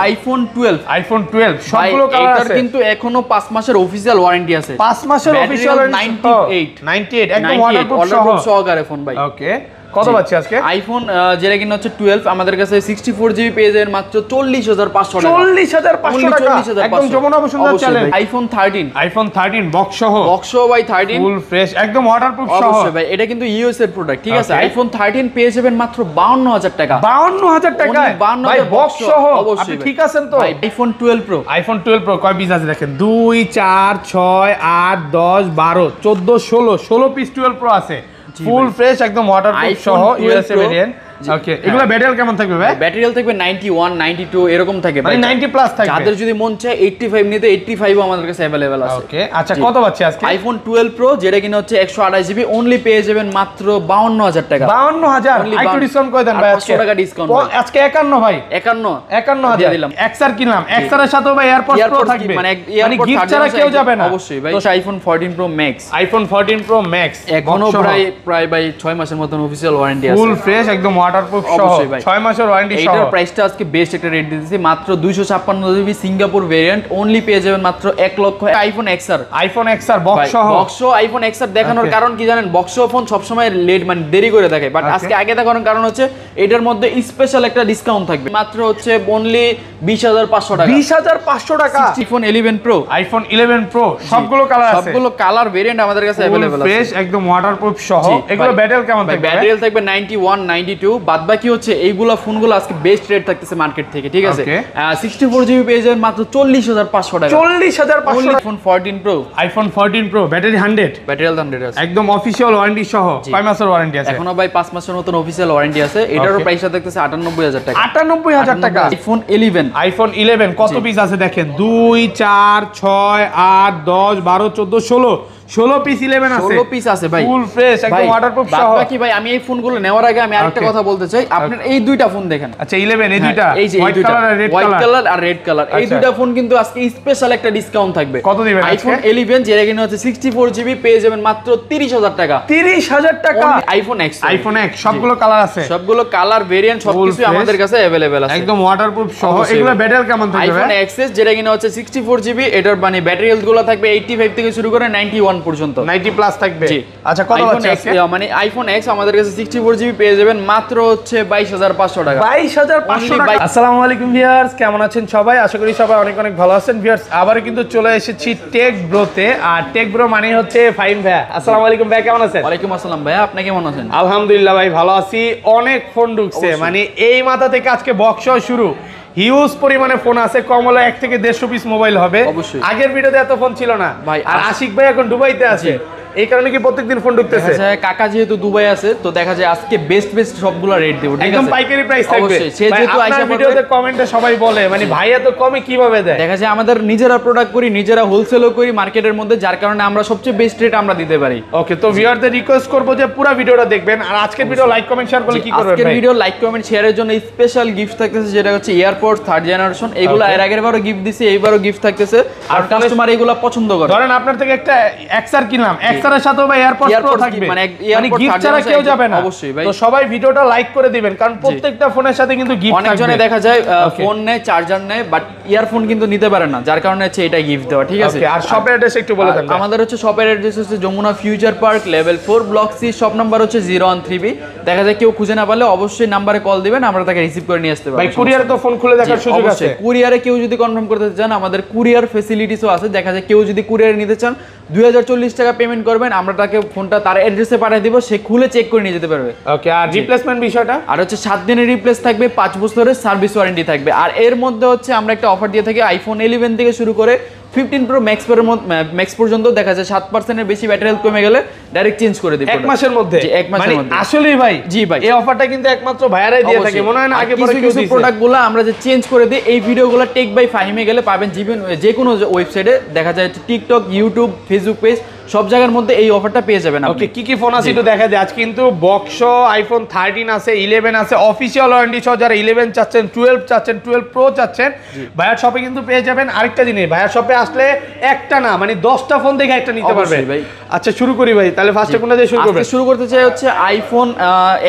IPhone 12 সবগুলো colour আছে কিন্তু এখনো 5 মাসের অফিশিয়াল ওয়ারেন্টি আছে। 5 মাসের অফিশিয়াল 98 একদম ওয়াটারপ্রুফ সহকারে ফোন ভাই। ওকে, কত পাচ্ছি আজকে? আইফোন যেটা কিনা হচ্ছে 12 আমাদের কাছে 64 জিবি পেয়ে যাবেন মাত্র 40500 টাকা। 40500 টাকা একদম Jamuna Bashundhara challenge. IPhone 13 box সহ ভাই 13 ফুল ফ্রেশ একদম ওয়াটারপ্রুফ সহ। অবশ্যই ভাই, এটা কিন্তু ইউএস এর প্রোডাক্ট, ঠিক আছে। আইফোন 13 পেয়ে যাবেন মাত্র 52000 টাকা। 52000 টাকায় ভাই বক্স সহ। আপনি ঠিক আছেন তো? আইফোন 12 প্রো কয় পিস আছে দেখেন, 2 4 6 8 10 12 14 16 পিস 12 প্রো আছে ফুল ফ্রেশ একদম ওয়াটারপ্রুফ সহ ইউএসএ ভেরিয়েন্ট। ওকে, এগুলা ব্যাটারি কেমন থাকবে ভাই? ব্যাটারি থাকবে 91 92 এরকম থাকে ভাই, মানে 90 প্লাস থাকবে। যাদের যদি মন চায় 85 নিতে 85 ও আমাদের কাছে अवेलेबल আছে। ওকে, আচ্ছা কত পাচ্ছি আজকে? আইফোন 12 প্রো যেটা কিনা হচ্ছে 128 জিবি অনলি পেয়ে যাবেন মাত্র 52000 টাকা। 52000 একটু ডিসকাউন্ট করে দেন ভাই আজকে। 500 টাকা ডিসকাউন্ট আজকে 51 ভাই 51000 দিয়ে দিলাম। এক্সআর কিনলাম, এক্সআর এর সাথে ভাই এয়ারপডস প্রো থাকবে, মানে গিফট ছাড়া কেউ যাবে না। অবশ্যই ভাই। আইফোন 14 প্রো ম্যাক্স এখনো প্রায় ভাই 6 মাসের মতন অফিশিয়াল ওয়ারেন্টি আছে, ফুল ফ্রেশ একদম ওয়াটারপ্রুফ সহ 6 মাসের ওয়ারেন্টি সহ। এটার প্রাইসটা আজকে বেস্ট একটা রেট দিতেছি মাত্র 256 জিবি সিঙ্গাপুর ভেরিয়েন্ট অনলি পেয়ে যাবেন মাত্র 1 লক্ষ। আইফোন এক্সআর বক্স সহ আইফন এক্সআর দেখানোর কারণ কি জানেন? বক্স ফোন সব সময় লেট মানে দেরি করে দেখায়, বাট আজকে আগে দেখানোর কারণ হচ্ছে এটার মধ্যে স্পেশাল একটা ডিসকাউন্ট থাকবে মাত্র হচ্ছে অনলি 20500 টাকা। 20500 টাকা। আইফোন 11 প্রো সবগুলো কালার আছে, সবগুলো কালার ভেরিয়েন্ট আমাদের কাছে अवेलेबल আছে, ফ্রেশ একদম ওয়াটারপ্রুফ সহ। এগুলো ব্যাটারি কেমন থাকবে? ব্যাটারি থাকবে 91 92, বাদ বাকি হচ্ছে এইগুলা ফোনগুলো আজকে বেস্ট রেট থাকতেছে মার্কেট থেকে, ঠিক আছে। 64 জিবি পেয়ে যাবেন মাত্র 40500 টাকা। 40500। আইফোন 14 প্রো ব্যাটারি 100 আছে, একদম অফিশিয়াল ওয়ারেন্টি সহ। 5 মাসের ওয়ারেন্টি আছে এখনো ভাই, 5 মাসের মতন অফিশিয়াল ওয়ারেন্টি আছে। এটারও প্রাইসটা দেখতেছে 98000 টাকা। 98000 টাকা। আইফোন 11 কত পিস আছে দেখেন, 2 4 6 8 10 12 14 16 পিস 11 আছে, 16 পিস আছে ভাই, ফুল ফ্রেশ একদম ওয়াটারপ্রুফ সহ। বাকি ভাই আমি এই ফোনগুলো নেওয়ার আগে আমি আরেকটা কথা বলতে চাই, আপনার এই দুইটা ফোন দেখেন। আচ্ছা 11 এই দুইটা, এই যে হোয়াইট কালার আর রেড কালার, রেড কালার এই দুইটা ফোন কিন্তু আজকে স্পেশাল একটা ডিসকাউন্ট থাকবে। কত দিবেন আজকে? আইফোন 11 যেটা কিনা হচ্ছে 64 জিবি পেয়ে যাবেন মাত্র 30000 টাকা। 30000 টাকা। আইফোন এক্স সবগুলো কালার আছে, সবগুলো কালার ভেরিয়েন্ট সবকিছু আমাদের কাছে अवेलेबल আছে, একদম ওয়াটারপ্রুফ সহ। এগুলো ব্যাটারি কেমন থাকবে? আইফোন এক্সএস যেটা কিনা হচ্ছে 64 জিবি, এটার মানে ব্যাটারি হেলথ গুলো থাকবে 85 থেকে শুরু করে 91 পর্যন্ত, 90 প্লাস থাকবে। আচ্ছা কত আছে? মানে আইফোন এক্স আমাদের কাছে 64 জিবি পেয়ে যাবেন মাত্র হচ্ছে 22500 টাকা। 22500 টাকা। আসসালামু আলাইকুম ভিউয়ার্স, কেমন আছেন সবাই? আশা করি সবাই অনেক অনেক ভালো আছেন। ভিউয়ার্স আবার কিন্তু চলে এসেছি টেক ব্রোতে, আর টেক ব্রো মানে হচ্ছে ফাইন ভাই। আসসালামু আলাইকুম ভাই, কেমন আছেন? ওয়ালাইকুম আসসালাম ভাই, আপনি কেমন আছেন? আলহামদুলিল্লাহ ভাই ভালো আছি। অনেক ফোন ঢুকছে, মানে এই মাথা থেকে আজকে বক্স শুরু, হিউজ পরিমাণে ফোন আছে, কম হলে 1 থেকে 150 পিস মোবাইল হবে। আগের ভিডিওতে এত ফোন ছিল না ভাই, আর আশিক ভাই এখন দুবাইতে আছে, এই কারণে কি প্রত্যেকদিন ফোন ঢুকতেছে। কাকা যেহেতু দুবাই আছে, তো দেখা যায় আজকে বেস্ট সবগুলো রেট দেব, ঠিক আছে, একদম পাইকারি প্রাইস থাকবে। সে যেহেতু আইসা ভিডিওতে কমেন্টে সবাই বলে মানে ভাই এত কমে কিভাবে দেয়। দেখা যায় আমাদের নিজেরা প্রোডাক্ট করি, নিজেরা হোলসেলও করি মার্কেটের মধ্যে, যার কারণে আমরা সবচেয়ে বেস্ট রেট আমরা দিতে পারি। ওকে, তো ভিউয়ারদের রিকোয়েস্ট করব যে পুরো ভিডিওটা দেখবেন, আর আজকের ভিডিও লাইক কমেন্ট শেয়ার করলে কি করবেন? আজকের ভিডিও লাইক কমেন্ট শেয়ারের জন্য স্পেশাল গিফট থাকতেছে, যেটা হচ্ছে এয়ারপড 3rd জেনারেশন। এগুলো এর আগের বারও গিফট দিছি, এইবারও গিফট থাকতেছে, আর কাস্টমার এগুলো পছন্দ করে। ধরেন আপনার থেকে একটা এক্সআর কিনলাম, এক্সআর এর সাথে ভাই এয়ারপড প্রো থাকবে, মানে গিফট ছাড়া কেউ যাবে না। অবশ্যই ভাই, তো সবাই ভিডিওটা লাইক করে দিবেন, কারণ প্রত্যেকটা ফোনের সাথে কিন্তু গিফট থাকবে। অনেকজনে দেখা যায় ফোন নেয়, চার্জার নেয়, বাট ইয়ারফোন কিন্তু নিতে পারে না, যার কারণে হচ্ছে এটা গিফট দেওয়া, ঠিক আছে। আর শপের অ্যাড্রেস একটু বলে দেন। আমাদের হচ্ছে শপের অ্যাড্রেস হচ্ছে Jamuna future park level 4 block C, shop number হচ্ছে 013B। দেখা যায় কেউ খুঁজে না পারলে অবশ্যই নাম্বারে কল দিবেন, আমরা তাকে রিসিভ করে নিয়ে আসতে পারবো। ভাই কুরিয়ারে তো ফোন খুলে দেখার সুযোগ আছে। কুরিয়ারে কেউ যদি কনফার্ম করতে চান, আমাদের কুরিয়ার ফ্যাসিলিটিসও আছে। দেখা যায় কেউ যদি কুরিয়ারে নিতে চান 2040 টাকা পেমেন্ট করবেন, আমরা তাকে ফোনটা তার অ্যাড্রেসে পাঠিয়ে দিব, সে খুলে চেক করে নিয়ে যেতে পারবে। ওকে, আর রিপ্লেসমেন্ট বিষয়টা? আর হচ্ছে 7 দিনের রিপ্লেস থাকবে, 5 বছরের সার্ভিস ওয়ারেন্টি থাকবে। আর এর মধ্যে হচ্ছে আমরা একটা অফার দিয়ে থাকি, আইফোন 11 থেকে শুরু করে 15 প্রো ম্যাক্স পর্যন্ত দেখা যায় 7% এর বেশি ব্যাটারি হেলথ কমে গেলে ডাইরেক্ট চেঞ্জ করে দিব 1 মাসের মধ্যে। জি, 1 মাসের মধ্যে। আসলেই ভাই? জি ভাই, এই অফারটা কিন্তু একমাত্র ভাইয়ারাই দিয়ে থাকে, মনে হয় না আগে পরে কেউ দিছে। প্রোডাক্টগুলো আমরা যে চেঞ্জ করে দিই, এই ভিডিওগুলো টেক বাই ফাহিমে গেলে পাবেন। যে কোনো ওয়েবসাইটে দেখা যায় টিকটক, ইউটিউব, ফেসবুক পেজ সব জায়গার মধ্যে এই অফারটা পেয়ে যাবেন আপনি। ওকে, কি ফোন আছে একটু দেখা যায়। আজ কিন্তু বক্সো আইফোন 13 আছে, 11 আছে, অফিশিয়াল ওয়ারেন্টি সহ। যারা 11 চাচ্ছেন, 12 চাচ্ছেন, 12 প্রো চাচ্ছেন, ভাইয়ার শপে কিন্তু পেয়ে যাবেন। আরেকটা জিনিস, ভাইয়ার শপে আসলে একটা না মানে 10টা ফোন দেখে একটা নিতে পারবে ভাই। আচ্ছা শুরু করি ভাই, তাহলে ফার্স্টে কোনটা দিয়ে শুরু করবেন? শুরু করতে চাই হচ্ছে আইফোন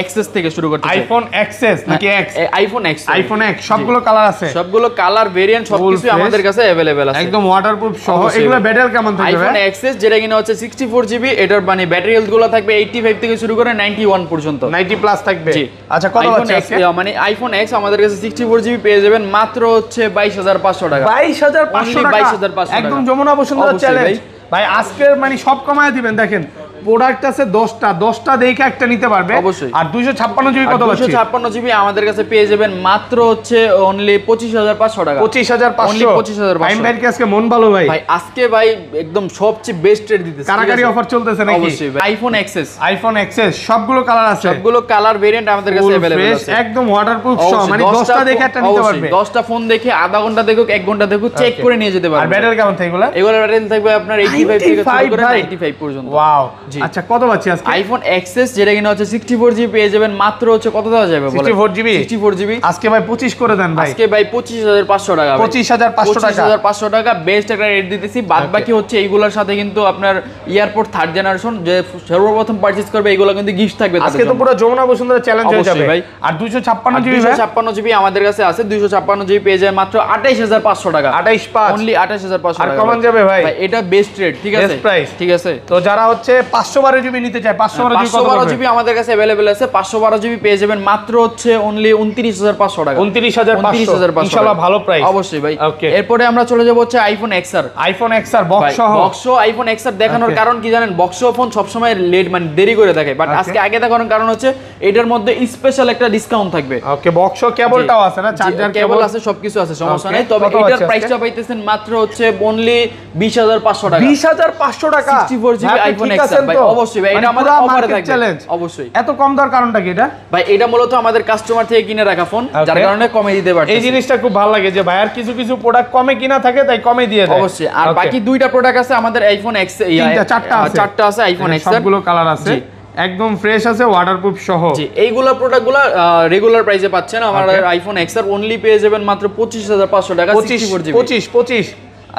এক্সএস থেকে শুরু করতে চাই। আইফোন এক্সএস নাকি x? IPhone x. IPhone x সবগুলো কালার আছে, সবগুলো কালার ভেরিয়েন্ট সবকিছু আমাদের কাছে अवेलेबल আছে, একদম ওয়াটারপ্রুফ সহ। এগুলো ব্যাটারি কেমন থাকবে? আইফোন এক্সএস যেটা কিনা হচ্ছে 64 জিবি, এটার মানে ব্যাটারি হেলথ গুলো থাকবে 85 থেকে শুরু করে 91 পর্যন্ত, 90 প্লাস থাকবে। আচ্ছা কত আছে আজকে? মানে আইফোন এক্স আমাদের কাছে 64 জিবি পেয়ে যাবেন মাত্র হচ্ছে 22500 টাকা। 22500 টাকা, 22500 টাকা, একদম যমুনা বসুন্ধরা চ্যালেঞ্জ ভাই। আজকে মানে সব কমায় দিবেন। দেখেন প্রোডাক্ট আছে 10টা দেখে একটা নিতে পারবে অবশ্যই। আর 256 জিবি কত আছে? 256 জিবি আমাদের কাছে পেয়ে যাবেন মাত্র হচ্ছে অনলি 25500 টাকা। 25500 25500। টাইম ভাই কি আজকে মন ভালো ভাই? ভাই আজকে ভাই একদম সবচেয়ে বেস্ট রেট দিতেছে, কারাকারি অফার চলতেছে নাকি? অবশ্যই ভাই। আইফোন এক্সএস, আইফোন এক্সএস সবগুলো কালার আছে, সবগুলো কালার ভেরিয়েন্ট আমাদের কাছে अवेलेबल আছে, একদম ওয়াটারপ্রুফ সহ। মানে 10টা দেখে একটা নিতে পারবে। 10টা ফোন দেখে আধা ঘন্টা দেখুক, 1 ঘন্টা দেখুক, চেক করে নিয়ে যেতে পারবে। আর ব্যাটারি কেমন থাকবে এগুলা? এগুলা ব্যাটারি থাকবে আপনার 85 থেকে শুরু করে 95 পর্যন্ত। ওয়াও। আচ্ছা কত পাচ্ছি আজকে? আইফোন এক্সএস যেটা কিনা হচ্ছে 64 জিবি পেয়ে যাবেন মাত্র হচ্ছে কত দেওয়া যাবে বলেন? 64 জিবি। 64 জিবি আজকে ভাই 25 করে দেন ভাই। আজকে ভাই 25500 টাকা। 25500 টাকা, 25500 টাকা বেস্ট একটা রেট দিতেছি। বাদ বাকি হচ্ছে এইগুলোর সাথে কিন্তু আপনার এয়ারপোর্ট 3rd জেনারেশন যে সর্বপ্রথম পারচেজ করবে এগুলো কিন্তু গিফট থাকবে। আজকে তো পুরো যমুনা বসুন্ধরা চ্যালেঞ্জ হয়ে যাবে ভাই। আর 256 জিবি, 256 জিবি আমাদের কাছে আছে। 256 জিবি পেয়ে যায় মাত্র 28500 টাকা। 28500 অনলি 28500 আর টাকা। কমান যাবে ভাই? ভাই এটা বেস্ট রেট, ঠিক আছে, ঠিক আছে। তো যারা হচ্ছে 512 জিবি নিতে চায়, 512 জিবি আমাদের কাছে अवेलेबल আছে। 512 জিবি পেয়ে যাবেন মাত্র হচ্ছে অনলি 29500 টাকা। 29500 ইনশাআল্লাহ ভালো প্রাইস। অবশ্যই ভাই। এরপরে আমরা চলে যাব হচ্ছে iPhone XR. IPhone XR box সহ। বক্স আইফোন এক্সআর দেখানোর কারণ কি জানেন? বক্স ফোন সব সময় লেট মানে দেরি করে থাকে, বাট আজকে আগে দেখানোর কারণ হচ্ছে এটার মধ্যে স্পেশাল একটা ডিসকাউন্ট থাকবে। ওকে, বক্স কেবলটাও আছে না? চার্জার কেবল আছে, সবকিছু আছে, সমস্যা নাই। তবে এটার প্রাইসটা পাইতেছেন মাত্র হচ্ছে অনলি 20500 টাকা। 20500 টাকা 64 জিবি আইফোন এক্সআর ভাই। অবশ্যই ভাই, এটা আমাদের অফারে থাকবে। অবশ্যই। এত কম দেওয়ার কারণটা কি এটা? ভাই এটা মূলত আমাদের কাস্টমার থেকে কিনে রাখা ফোন, যার কারণে কমে দিতে পারছি। এই জিনিসটা খুব ভালো লাগে যে ভাইয়ার কিছু কিছু প্রোডাক্ট কমে কিনা থাকে তাই কমে দিয়ে দেয়। অবশ্যই। আর বাকি দুইটা প্রোডাক্ট আছে আমাদের আইফোন এক্স, চারটা আছে আইফোন এক্স, সবগুলো কালার আছে, একদম ফ্রেশ আছে, ওয়াটারপ্রুফ সহ। জি, এইগুলো প্রোডাক্টগুলো রেগুলার প্রাইসে পাচ্ছেন। আমাদের আইফোন এক্স আর অনলি পেয়ে যাবেন মাত্র 25500 টাকা। 25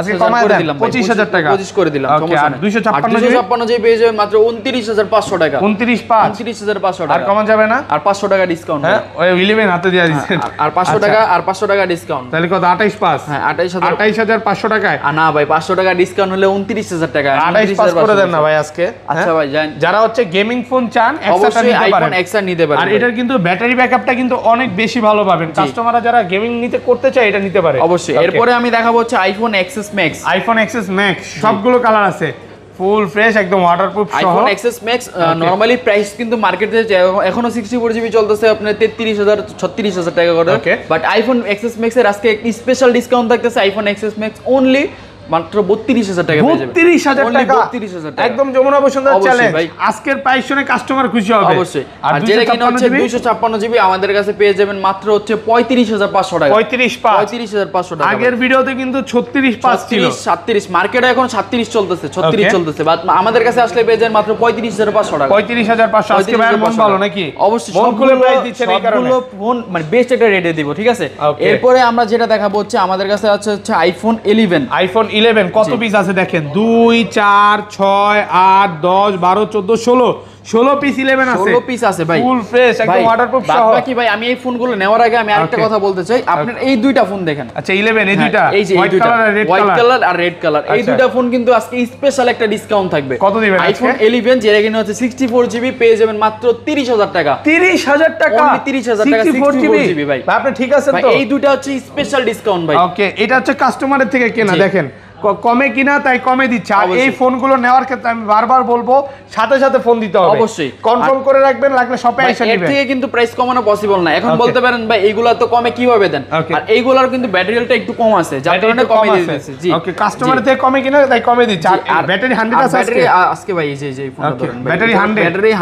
আজকে কমায় দিলাম 25000 টাকা 25 করে দিলাম, সমস্যা নাই। 256 জিবি পেয়ে যাবেন মাত্র 29500 টাকা। 29500 টাকা। আর কমা যাবে না? আর 500 টাকা ডিসকাউন্ট। হ্যাঁ, ওই 11 হাতে দিয়ে দিবেন। আর 500 টাকা ডিসকাউন্ট। তাহলে কত? 28500। হ্যাঁ, 28500 টাকায়। না ভাই, 500 টাকা ডিসকাউন্ট হলে 29000 টাকা। 28500 করে দেন না ভাই আজকে। আচ্ছা ভাই, যারা হচ্ছে গেমিং ফোন চান অবশ্যই আইফোন এক্সআর নিতে পারেন। আর এটার কিন্তু ব্যাটারি ব্যাকআপটা কিন্তু অনেক বেশি ভালো পাবেন। কাস্টমাররা যারা গেমিং নিতে করতে চায় এটা নিতে পারে অবশ্যই। এরপরে আমি দেখাবো হচ্ছে iPhone XS max. IPhone XS max সবগুলো কালার আছে, ফুল ফ্রেশ, একদম ওয়াটারপ্রুফ সহ। IPhone XS max normally price কিন্তু মার্কেটে এখনো 64 জিবি চলতেছে আপনার 33000 36000 টাকা করে। বাট আইফোন এক্সএস ম্যাক্স এর আজকে একটি স্পেশাল ডিসকাউন্ট থাকতেছে। আইফোন এক্সএস ম্যাক্স অনলি মাত্র 32000 টাকা পেয়ে যাবেন। 32000 টাকা, 32000 টাকা, একদম যমুনা বসুন্ধরা চ্যালেঞ্জ। আজকের প্রাইস শুনে কাস্টমার খুশি হবে অবশ্যই। আর যেটা কিনা হচ্ছে 256 জিবি আমাদের কাছে পেয়ে যাবেন মাত্র হচ্ছে 35500 টাকা। 35500 টাকা। আগের ভিডিওতে কিন্তু 365 ছিল, 37 মার্কেটে এখন 37 চলতেছে, 36 চলতেছে, বাট আমাদের কাছে আসলে পেয়ে যাবেন মাত্র 35500 টাকা। 35500 আজকে ভাই মন ভালো নাকি? অবশ্যই, সবগুলো প্রাইস দিচ্ছেন এই কারণে। সবগুলো ফোন মানে বেস্ট একটা রেটে দিব, ঠিক আছে। এরপরে আমরা যেটা দেখাবো হচ্ছে আমাদের কাছে আছে হচ্ছে আইফোন 11। আইফোন 11 কত পিস আছে দেখেন? 2 4 6 8 10 12 14 16 পিস 11 আছে, 16 পিস আছে ভাই, ফুল ফ্রেশ, একদম ওয়াটারপ্রুফ সহ। বাকি ভাই আমি এই ফোনগুলো নেওয়ার আগে আমি আরেকটা কথা বলতে চাই। আপনার এই দুইটা ফোন দেখেন। আচ্ছা 11 এই দুইটা, এই যে হোয়াইট কালার আর রেড কালার, হোয়াইট কালার আর রেড কালার, এই দুইটা ফোন কিন্তু আজকে স্পেশাল একটা ডিসকাউন্ট থাকবে। কত দিবেন আজকে? আইফোন 11 যেটা কিনা হচ্ছে 64 জিবি পেয়ে যাবেন মাত্র 30000 টাকা। 30000 টাকা, অনলি 30000 টাকা 64 জিবি ভাই। আপনি ঠিক আছেন তো? এই দুইটা হচ্ছে স্পেশাল ডিসকাউন্ট ভাই। ওকে, এটা হচ্ছে কাস্টমারের থেকে কেনা, দেখেন কমে কিনা তাই কমে দিচ্ছে। আর এই ফোনগুলো নেওয়ার ক্ষেত্রে আমি বারবার বলবো সাথে সাথে ফোন দিতে হবে, অবশ্যই কনফার্ম করে রাখবেন, লাগলে শপে এসে নেবেন। এর থেকে কিন্তু প্রাইস কমানো পসিবল না। এখন বলতে পারেন ভাই এইগুলা তো কমে কিভাবে দেন, আর এইগুলার কিন্তু ব্যাটারিটা একটু কম আছে, যার কারণে কমে দিতেছে। জি ওকে, কাস্টমারের থেকে কমে কিনা তাই কমে দিচ্ছে। আর ব্যাটারি 100 আছে ব্যাটারি আজকে ভাই এই যে ফোনটা ধরেন ব্যাটারি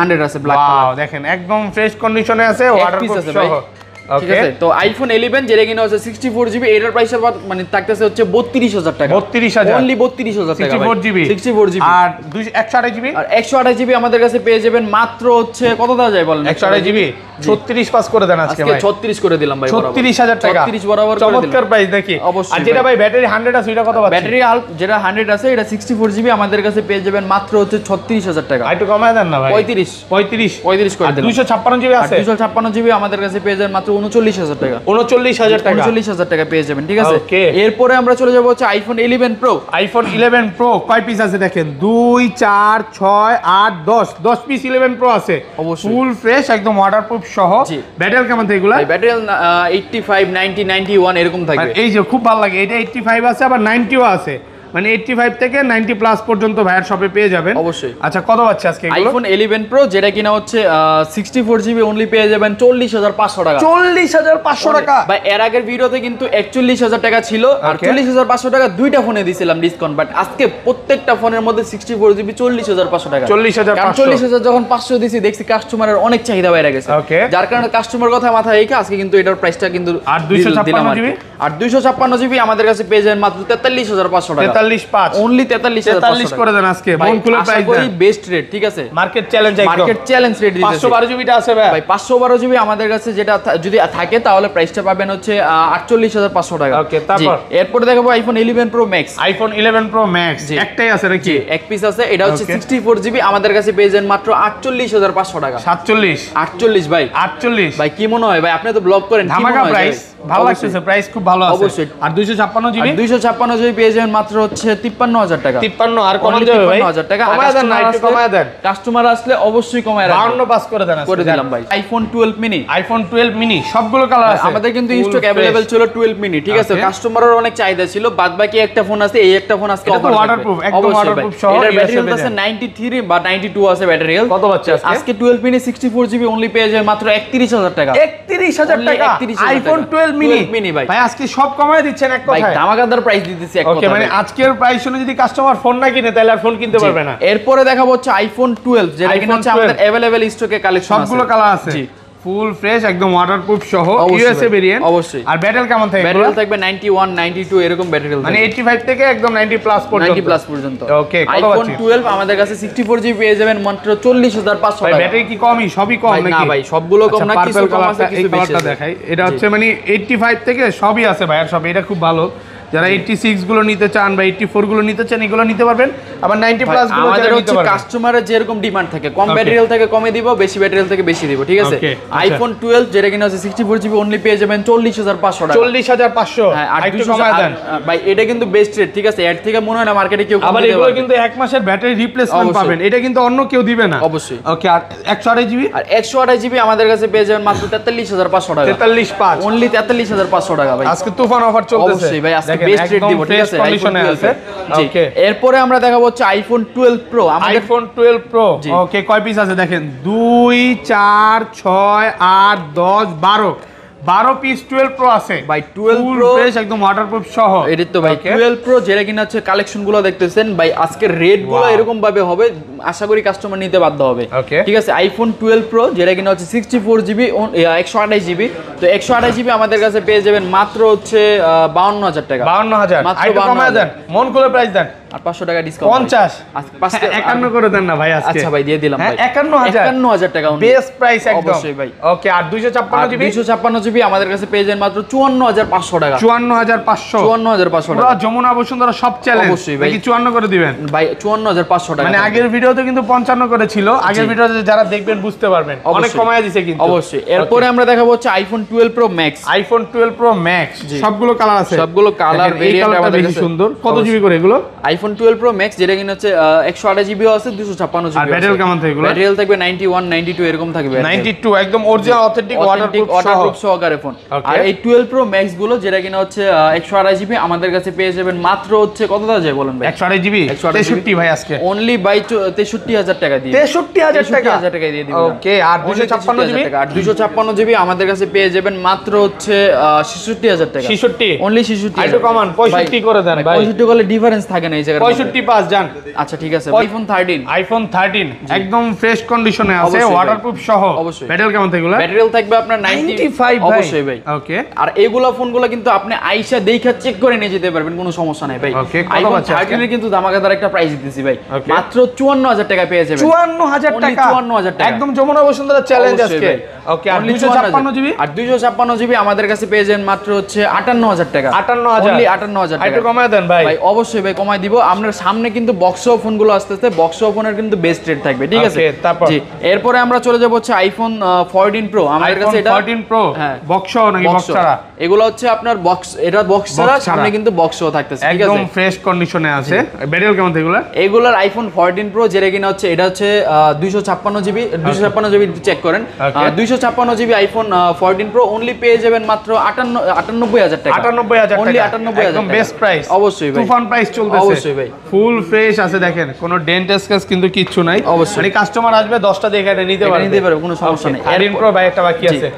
100 আছে ব্ল্যাক কালার, ওয়াও দেখেন একদম ফ্রেশ কন্ডিশনে আছে, ওয়াটারপ্রুফ সহ। ঠিক আছে। তো আইফোন 11 যেটা কিনা হচ্ছে 64GB, এটার প্রাইস মানে থাকতেছে হচ্ছে 32000 টাকা। 32000 অনলি 32000 টাকা 64GB 64GB। আর 128GB আর 128GB আমাদের কাছে পেয়ে যাবেন মাত্র হচ্ছে কত দেওয়া যায় বলেন? 128GB 36 পাস করে দেন আজকে ভাই। 36 করে দিলাম ভাই, 36000 টাকা 36 বরাবর করে দিলাম। চমৎকার প্রাইস দেখি। অবশ্যই। আর যেটা ভাই ব্যাটারি 100 আছে এটা কত পাচ্ছেন? ব্যাটারি যেটা 100 আছে এটা 64GB আমাদের কাছে পেয়ে যাবেন মাত্র হচ্ছে 36000 টাকা। একটু কমায় দেন না ভাই। 35 করে দিলাম। 256GB আছে। 256GB আমাদের কাছে পেয়ে যাবেন মাত্র 39000 টাকা। 39000 টাকা 39000 টাকা পেয়ে যাবেন, ঠিক আছে। Okay. এরপরে আমরা চলে যাব হচ্ছে আইফোন 11 প্রো। আইফোন 11 প্রো কয় পিস আছে দেখেন? 2 4 6 8 10 পিস 11 প্রো আছে। অবশ্যই। ফুল ফ্রেশ একদম ওয়াটারপ্রুফ সহ। ব্যাটারি কেমন থাকে এগুলা? ব্যাটারি 85 90 91 এরকম থাকবে। এই যে খুব ভালো লাগে, এটা 85 আছে আবার 90ও আছে, মানে 85 থেকে 90 প্লাস পর্যন্ত ভাইয়ার শপে পেয়ে যাবেন। অবশ্যই। আচ্ছা কত পাচ্ছে আজকে এগুলো? আইফোন 11 প্রো যেটা কিনা হচ্ছে 64GB অনলি পেয়ে যাবেন 40500 টাকা। 40500 টাকা ভাই এর আগের ভিডিওতে কিন্তু 41000 টাকা ছিল আর 40500 টাকা দুইটা ফোনে দিছিলাম ডিসকাউন্ট, বাট আজকে প্রত্যেকটা ফোনের মধ্যে 64GB 40500 টাকা। 40500 যখন 500 দিছি দেখছি কাস্টমারের অনেক চাহিদা বাইরে গেছে, যার কারণে কাস্টমার কথা মাথায় রেখে আজকে কিন্তু এটার প্রাইসটা কিন্তু আর 256GB আর 256GB আমাদের কাছে পেয়ে যাবেন মাত্র 43500 টাকা। 43.5 অনলি 43500 করে দেন আজকে মন খুলে প্রাইস দেন। বেস্ট রেট, ঠিক আছে। মার্কেট চ্যালেঞ্জ একদম। মার্কেট চ্যালেঞ্জ রেট দিতেছি। 512GB টা আছে ভাই। 512GB আমাদের কাছে যেটা যদি থাকে তাহলে প্রাইসটা পাবেন হচ্ছে 48500 টাকা। ওকে, তারপর এরপর দেখাবো iPhone 11 pro max. IPhone 11 pro max একটাই আছে নাকি? এক পিস আছে, এটা হচ্ছে 64GB আমাদের কাছে পেয়ে যাবেন মাত্র 48500 টাকা। 48 ভাই 48 ভাই কি মনে হয় ভাই? আপনি তো ব্লগ করেন, ধামাকা প্রাইস, ভালো লাগতেছে, প্রাইস খুব ভালো আছে। অবশ্যই। আর 256GB পেয়ে যাবেন মাত্র হচ্ছে 53000 টাকা। 53 আর কমান যাবে ভাই? 53000 টাকা। কমায় দেন না, একটু কমায় দেন। কাস্টমার আসলে অবশ্যই কমায় রাখবেন। 52 পাস করে দেন করে দিলাম ভাই। IPhone 12 mini. আইফোন 12 মিনি সবগুলো কালার আছে আমাদের কিন্তু স্টক अवेलेबल ছিল 12 মিনি, ঠিক আছে। কাস্টমারের অনেক চাহিদা ছিল, বাদ বাকি একটা ফোন আছে, এই একটা ফোন আজকে অফার ওয়াটারপ্রুফ, একদম ওয়াটারপ্রুফ সহ। এর ব্যাটারি হেলথ আছে 93 বা 92 আছে ব্যাটারি হেলথ। কত পাচ্ছে আজকে 12 মিনি 64GB অনলি পেয়ে যায় মাত্র 31000 টাকা। 31000 টাকা আইফোন 12 মিনি ভাই আজকে সব কমায় দিচ্ছেন এক কথায়। ভাই ধামাকাদার প্রাইস দিতেছি এক কথায়। ওকে, মানে আজকের প্রাইস শুনে যদি কাস্টমার ফোন না কিনে তাহলে আর ফোন কিনতে পারবে না। এরপরে দেখাবো হচ্ছে আইফোন 12 যেটা কিনা হচ্ছে আমাদের अवेलेबल স্টকে কালেকশন আছে, সবগুলো কালার আছে। ফুল ফ্রেশ একদম ওয়াটারপ্রুফ সহ ইউএসএ ভেরিয়েন্ট। অবশ্যই। আর ব্যাটারি কেমন থাকবে? ব্যাটারি থাকবে 91 92 এরকম ব্যাটারি মানে 85 থেকে একদম 90 প্লাস পর্যন্ত। 90 প্লাস পর্যন্ত। ওকে, কত আইফোন আছে? 12 আমাদের কাছে 64GB পেয়ে যাবেন মাত্র 40500 টাকা। ব্যাটারি কি কমই? সবই কম নাকি? না ভাই, সবগুলো কম না, কিছু কম আছে, কিছু বেশি আছে। দেখাই, এটা হচ্ছে মানে 85 থেকে সবই আছে ভাইয়ার সব। এটা খুব ভালো, যারা 86 গুলো নিতে চান বা 84 গুলো নিতে চান এগুলো নিতে পারবেন। আবার 90 প্লাস গুলো আমাদের হচ্ছে কাস্টমারের যেরকম ডিমান্ড থাকে, কম ব্যাটারি থেকে কমে দিব, বেশি ব্যাটারি থেকে বেশি দিব, ঠিক আছে। আইফোন 12 যেটা কিনা হচ্ছে 64GB অনলি পেয়ে যাবেন 40500 টাকা। 40500 আর একটু কমায় দেন ভাই, এটা কিন্তু বেস্ট রেট, ঠিক আছে। এর থেকে মনে হয় না মার্কেটে কেউ কম দিতে পারবে। আবার এগুলো কিন্তু এক মাসের ব্যাটারি রিপ্লেসমেন্ট পাবেন, এটা কিন্তু অন্য কেউ দিবে না। অবশ্যই। ওকে, আর 128GB? আর 128GB আমাদের কাছে পেয়ে যাবেন মাত্র 43500 টাকা। 435 অনলি 43500 টাকা ভাই। আজকে তুফান অফার চলতেছে। অবশ্যই ভাই, আজকে বেস্ট রেট দিব, ঠিক আছে। কন্ডিশনে আছে। ওকে, এরপরে আমরা দেখাবো হচ্ছে আইফোন 12 প্রো। আমাদের আইফোন 12 প্রো ওকে, কয় পিস আছে দেখেন? 2 4 6 8 10 12 পিস 12 প্রো আছে ভাই। 12 প্রো ফ্রেশ একদম ওয়াটারপ্রুফ সহ। এটাই তো ভাই 12 প্রো যেটা কিনা হচ্ছে কালেকশন গুলো দেখতেছেন ভাই, আজকে রেট গুলো এরকম ভাবে হবে, আশা করি কাস্টমার নিতে বাধ্য হবে, ঠিক আছে। আইফোন 12 প্রো যেটা কিনা হচ্ছে 64GB 128GB। তো 128GB আমাদের কাছে পেয়ে যাবেন মাত্র হচ্ছে 52000 টাকা। 52000 মাত্র আইটো কমায় দেন, মন খুলে প্রাইস দেন। আর 500 টাকা ডিসকাউন্ট। 50 আজকে 51 করে দেন না ভাই আজকে। আচ্ছা ভাই, দিয়ে দিলাম ভাই। 51000 টাকা বেস্ট প্রাইস একদম। অবশ্যই ভাই। ওকে, আর 256GB? 256GB আমাদের কাছে পেয়ে যাবেন মাত্র 54500 টাকা। 54500 টাকা। যমুনা বসুন্ধরা সব চ্যালেঞ্জ। অবশ্যই ভাই। কি 54 করে দিবেন ভাই? 54500 টাকা। মানে আগের ভিডিওতে কিন্তু 55 করে ছিল। আগের ভিডিওতে যারা দেখবেন বুঝতে পারবেন অনেক কমায় দিয়েছে কিন্তু। অবশ্যই। এরপরে আমরা দেখাবো হচ্ছে iPhone 12 pro max. IPhone 12 pro max সবগুলো কালার আছে, সবগুলো কালার ভেরিয়েন্ট আমাদের কাছে সুন্দর। কত জিবি করে এগুলো? আইফোন 12 প্রো ম্যাক্স যেটা কিনা হচ্ছে 128GB আছে, 256GB আর ব্যাটারি কেমন থাকে এগুলো? ব্যাটারি থাকবে 91 92 এরকম থাকবে। 92 একদম অরিজিনাল অথেন্টিক ওয়াটারপ্রুফ সহকারে ফোন। আর এই 12 প্রো ম্যাক্স গুলো যেটা কিনা হচ্ছে 128GB আমাদের কাছে পেয়ে যাবেন মাত্র হচ্ছে কত দাম যায় বলেন ভাই? 128GB 63 ভাই আজকে অনলি বাই 63000 টাকা দিয়ে। 63000 টাকা দিয়ে দিবেন। ওকে, আর 256GB? আর 256GB আমাদের কাছে পেয়ে যাবেন মাত্র হচ্ছে 66000 টাকা। 66 অনলি 66। আইটো কমান 65 করে দেন ভাই। 65 করলে ডিফারেন্স থাকে না, এই জায়গায় 65 জান। আচ্ছা ঠিক আছে, আইফোন 13 একদম ফ্রেশ কন্ডিশনে আছে, ওয়াটারপ্রুফ সহ। অবশ্যই। ব্যাটারি কেমন থাকবে? ব্যাটারি থাকবে আপনার 95 অবশ্যই ভাই। ওকে। আর এইগুলা ফোনগুলো কিন্তু আপনি আইসা দেখা চেক করে নিয়ে যেতে পারবেন, কোনো সমস্যা নাই ভাই। আইফোন 13 এর কিন্তু দামাকাদার একটা প্রাইস দিতেছি ভাই, মাত্র 54000 টাকা পেয়ে যাবেন। 54000 টাকা, 54000 টাকা, একদম যমুনা বসুন্ধরা চ্যালেঞ্জ আজকে। ওকে। আর 256 জিবি? আর 256 জিবি আমাদের কাছে পেয়ে যাবেন মাত্র হচ্ছে 58000 টাকা। 58000 টাকা। একটু কমায় দেন ভাই। ভাই অবশ্যই ভাই কমায় দিব। আপনার সামনে কিন্তু বক্সও ফোনগুলো আসতেছে, বক্সও ফোনের কিন্তু বেস্ট রেট থাকবে, ঠিক আছে? জি। এরপরে আমরা চলে যাব হচ্ছে আইফোন 14 প্রো। আমাদের কাছে এটা 14 প্রো বক্স নাকি বক্স ছাড়া? এগুলো হচ্ছে আপনার বক্স, এটা বক্স ছাড়া, সামনে কিন্তু বক্সও থাকতেছে, ঠিক আছে? একদম ফ্রেশ কন্ডিশনে আছে। ব্যাটারি কেমন থাকবে এগুলা? এগুলার আইফোন 14 প্রো যেটা কিনা হচ্ছে, এটা হচ্ছে 256 জিবি, 256 জিবি চেক করেন। 256 জিবি আইফোন 14 প্রো অনলি পেয়ে যাবেন মাত্র 98000 টাকা। 98000 টাকা, অনলি 98000 একদম বেস্ট প্রাইস। অবশ্যই ভাই, তুফান প্রাইস চলতেছে। অবশ্যই ভাই, ফুল ফ্রেশ আছে, দেখেন কোনো ডেন্ট স্ক্র্যাচ কিন্তু কিচ্ছু নাই। অবশ্যই, মানে কাস্টমার আসবে 10টা দেখে এটা নিতে পারবে, কোনো সমস্যা নেই। 13 প্রো ভাই একটা বাকি আছে।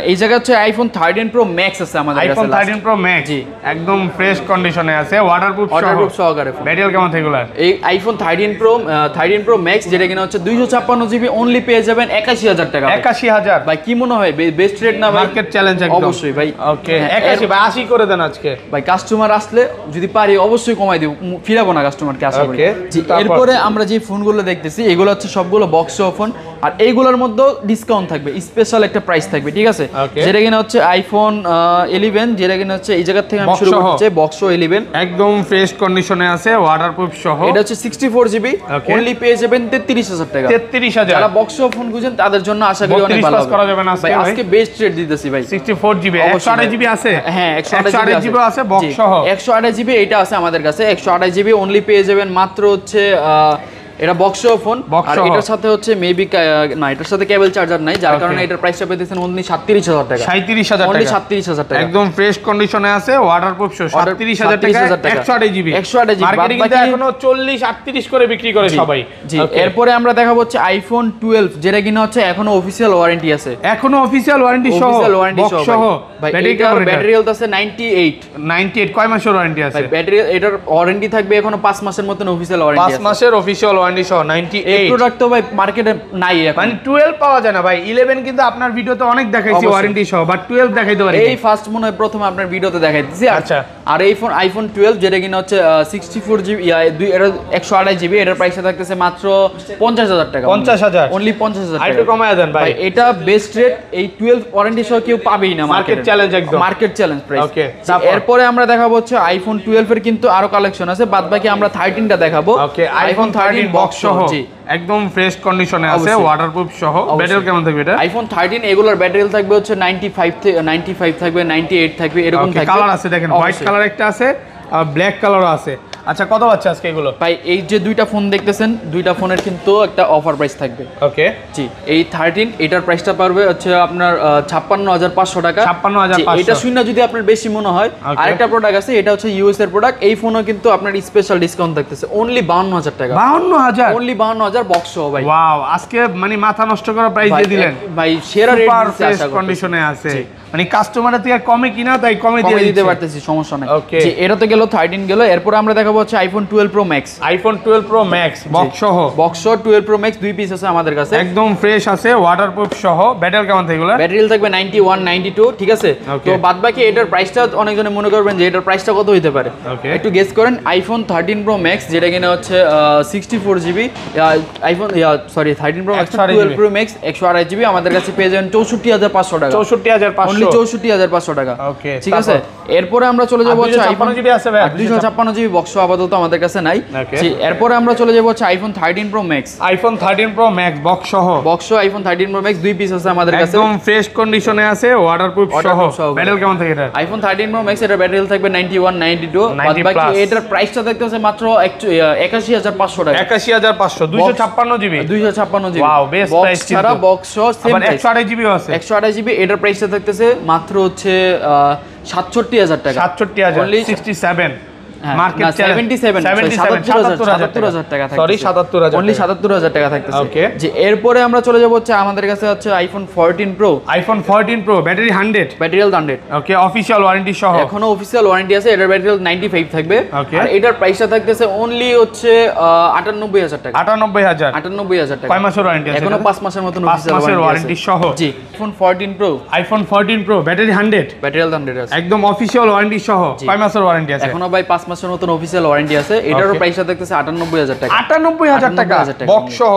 এই জায়গা হচ্ছে আইফোন 13 প্রো ম্যাক্স আছে আমাদের কাছে। আইফোন 13 প্রো ম্যাক্স একদম ফ্রেশ কন্ডিশনে আছে, ওয়াটারপ্রুফ সহকারে। ব্যাটারি কেমন থাকবে? এই আইফোন 13 প্রো ম্যাক্স যেটা কিনা হচ্ছে 256 জিবি অনলি পেয়ে যাবেন 81000 টাকা। 81000 ভাই, কি মনে হয় বেস্ট রেট না ভাই? মার্কেট চ্যালেঞ্জ একদম। অবশ্যই ভাই। ওকে। 81 ভাই 80 করে দেন আজকে। ভাই কাস্টমার আসলে যদি পারি অবশ্যই কমাই দেব, ফিরাবো না কাস্টমারকে, আশা করি। জি। এরপরে আমরা যে ফোনগুলো দেখতেছি এগুলো হচ্ছে সবগুলো বক্স ফোন, আর এইগুলোর মধ্যে ডিসকাউন্ট থাকবে, স্পেশাল একটা প্রাইস থাকবে, ঠিক আছে? যেটা কিনা হচ্ছে আইফোন 11, যেটা কিনা হচ্ছে এই জায়গা থেকে আমি শুরু করছি, বক্স 11 একদম ফ্রেশ কন্ডিশনে আছে, ওয়াটারপ্রুফ সহ। এটা হচ্ছে 64 জিবি, অনলি পেয়ে যাবেন 33000 টাকা। 33000। যারা বক্স ফোন খুঁজেন তাদের জন্য আশা করি অনেক ভালো হবে। করা যাবে না আজকে ভাই, আজকে বেস্ট রেট দিতেছি ভাই। 64 জিবি, 128 জিবি আছে। হ্যাঁ, 128 জিবি আছে বক্স সহ। 128 জিবি এটা আছে আমাদের কাছে। 128 জিবি অনলি পেয়ে যাবেন মাত্র হচ্ছে এটা বক্স ফোন। আর এটার সাথে হচ্ছে মেবি না, এটার সাথে কেবল চার্জার নাই, যার কারণে এটার প্রাইসটা পেতেছেন অনলি 37000 টাকা। 37000 টাকা, অনলি 37000 টাকা, একদম ফ্রেশ কন্ডিশনে আছে, ওয়াটারপ্রুফ সহ। 37000 টাকা, 128 জিবি। 128 জিবি মার্কেটে কিন্তু এখনো 40 38 করে বিক্রি করে সবাই। জি। এরপরে আমরা দেখাবো হচ্ছে আইফোন 12 যেটা কিনা হচ্ছে এখনো অফিশিয়াল ওয়ারেন্টি আছে, এখনো অফিশিয়াল ওয়ারেন্টি সহ, বক্স সহ। ভাই ব্যাটারি হেলথ আছে 98 কয় মাসের ওয়ারেন্টি আছে? ভাই ব্যাটারি এটার ওয়ারেন্টি থাকবে এখনো 5 মাসের মতন অফিশিয়াল ওয়ারেন্টি আছে। 5 মাসের অফিশিয়াল ওয়ারেন্টি সহ 98। এই প্রোডাক্ট তো ভাই মার্কেটে নাই এখন, মানে 12 পাওয়া যায় না ভাই। 11 কিন্তু আপনার ভিডিওতে অনেক দেখাইছি ওয়ারেন্টি সহ, বাট 12 দেখাইতে পারি এই ফার্স্ট মনে হয় প্রথমে আপনার ভিডিওতে দেখাইতেছি। আচ্ছা। আর এই ফোন আইফোন 12 যেটা কিনা হচ্ছে 64 জিবি, এটা 128 জিবি, এটার প্রাইসটা থাকতেছে মাত্র 50000 টাকা। 50000, অনলি 50000 টাকা। একটু কমায় দেন ভাই। এটা বেস্ট রেট, এই 12 ওয়ারেন্টি সহ কেউ পাবেই না, মার্কেট চ্যালেঞ্জ একদম, মার্কেট চ্যালেঞ্জ প্রাইস। ওকে। এরপরে আমরা দেখাবো হচ্ছে আইফোন 12 এর কিন্তু আরো কালেকশন আছে, বাদবাকি আমরা 13টা দেখাবো। ওকে। আইফোন 13 বক্স সহ একদম ফ্রেশ কন্ডিশনে আছে, ওয়াটারপ্রুফ সহ। ব্যাটারি কেমন থাকবে এটা? আইফোন 13 এগুলোর ব্যাটারি থাকবে হচ্ছে 95 থাকবে, 98 থাকবে, এরকম থাকবে। কালার আছে দেখেন, হোয়াইট কালার একটা আছে, আর ব্ল্যাক কালারও আছে। আচ্ছা, কত পাচ্ছে আজকে এগুলো? ভাই এই যে দুইটা ফোন দেখতেছেন, দুইটা ফোনের কিন্তু একটা অফার প্রাইস থাকবে। ওকে। জি। এই 13 এটার প্রাইসটা পারবে হচ্ছে আপনার 56500 টাকা। 56500। এটা শুনে যদি আপনার বেশি মনে হয়, আরেকটা প্রোডাক্ট আছে, এটা হচ্ছে ইউএস এর প্রোডাক্ট। এই ফোনও কিন্তু আপনার স্পেশাল ডিসকাউন্ট থাকতেছে অনলি 52000 টাকা। 52000, অনলি 52000 বক্স সহ ভাই। ওয়াও, আজকে মানে মাথা নষ্ট করা প্রাইস দিয়ে দিলেন ভাই। সেরা রেট দিতে ফ্রেশ কন্ডিশনে আছে, মানে কাস্টমারের থেকে কমে কিনা তাই কমে দিয়ে দিতে পারতেছি, সমস্যা নাই। ওকে। জি। এটা তো গেল 13 গেল। এরপর আমরা দেখাবো হচ্ছে iPhone 12 pro max. IPhone 12 pro max box সহ। বক্স সহ 12 প্রো ম্যাক্স দুই পিস আছে আমাদের কাছে, একদম ফ্রেশ আছে, ওয়াটারপ্রুফ সহ। ব্যাটারি কেমন থাকবে এগুলা? ব্যাটারি থাকবে 91 92, ঠিক আছে? তো বাদবাকি এটার প্রাইসটা অনেকজনে মনে করবেন যে এটার প্রাইসটা কত হতে পারে, একটু গেস করেন। আইফোন 13 প্রো ম্যাক্স যেটা কিনা হচ্ছে 64 GB, iPhone 13 pro max 12 pro max 128 GB আমাদের কাছে পেয়ে যাবেন 64500 টাকা। 64500, অনলি 64500 টাকা। ওকে, ঠিক আছে। এরপরে আমরা চলে যাব হচ্ছে আইফোন 256 জিবি আছে ভাই, 256 জিবি বক্স আপাতত আমাদের কাছে নাই। জি। এরপরে আমরা চলে যাব হচ্ছে iPhone 13 pro max. IPhone 13 pro max box সহ। বক্স আইফোন 13 প্রো ম্যাক্স দুই পিস আছে আমাদের কাছে, একদম ফ্রেশ কন্ডিশনে আছে, ওয়াটারপ্রুফ সহ। ব্যাটারি কেমন থাকে এটা? আইফোন 13 প্রো ম্যাক্স এর ব্যাটারি থাকবে 91 92, বাকি এটার প্রাইসটা দেখতেছে মাত্র 81500 টাকা। 81500, 256 GB, 256 GB. Wow, best price. ছাড়া বক্স সহ সেম প্রাইস, 128 জিবি আছে। 128 জিবি এটার প্রাইসটা থাকতেছে মাত্র হচ্ছে 67000 টাকা। 67000, 67 মার্কেট 77,000 টাকা থাকছে। সরি 77,000 অনলি 77,000 টাকা থাকতেছে। ওকে, যে এরপরে আমরা চলে যাব হচ্ছে আমাদের কাছে হচ্ছে iPhone 14 pro. IPhone 14 pro battery 100, battery health 100। ওকে, অফিশিয়াল ওয়ারেন্টি সহ। এখনো অফিশিয়াল ওয়ারেন্টি আছে, এটার ব্যাটারি হেলথ 95 থাকবে। ওকে, আর এটার প্রাইসটা থাকতেছে অনলি হচ্ছে 98,000 টাকা। 98,000 টাকা। কয় মাসের ওয়ারেন্টি আছে? এখনো 5 মাসের মতন 5 অফিশিয়াল মাসের ওয়ারেন্টি সহ। জি, iPhone 14 pro. IPhone 14 pro battery 100, battery health 100 আছে। একদম অফিশিয়াল ওয়ারেন্টি সহ। কয় মাসের ওয়ারেন্টি আছে? এখনো ভাই 5 মাসের মতন অফিশিয়াল ওয়ারেন্টি আছে। এটারও প্রাইসটা থাকতেছে 98,000 টাকা। 98,000 টাকা বক্স সহ,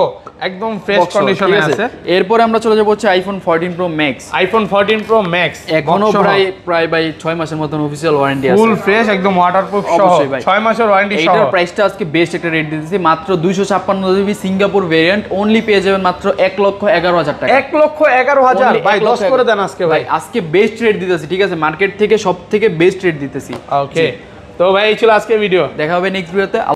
একদম ফ্রেশ কন্ডিশনে আছে। এরপরে আমরা চলে যাব হচ্ছে iPhone 14 pro max. IPhone 14 pro max এখনো প্রায় ভাই 6 মাসের মতন অফিশিয়াল ওয়ারেন্টি আছে। ফুল ফ্রেশ, একদম ওয়াটারপ্রুফ সহ, 6 মাসের ওয়ারেন্টি সহ। এটার প্রাইসটা আজকে বেস্ট একটা রেট দিতেছি, মাত্র 256 জিবি সিঙ্গাপুর ভেরিয়েন্ট অনলি পেয়ে যাবেন মাত্র 1,11,000 টাকা। 1,11,000 ভাই, 10 করে দেন আজকে ভাই। আজকে বেস্ট রেট দিতেছি, ঠিক আছে, মার্কেট থেকে সবথেকে বেস্ট রেট দিতেছি। ওকে, তো ভাই এই ছিল আজকে ভিডিও, দেখা হবে নেক্সট ভিডিওতে।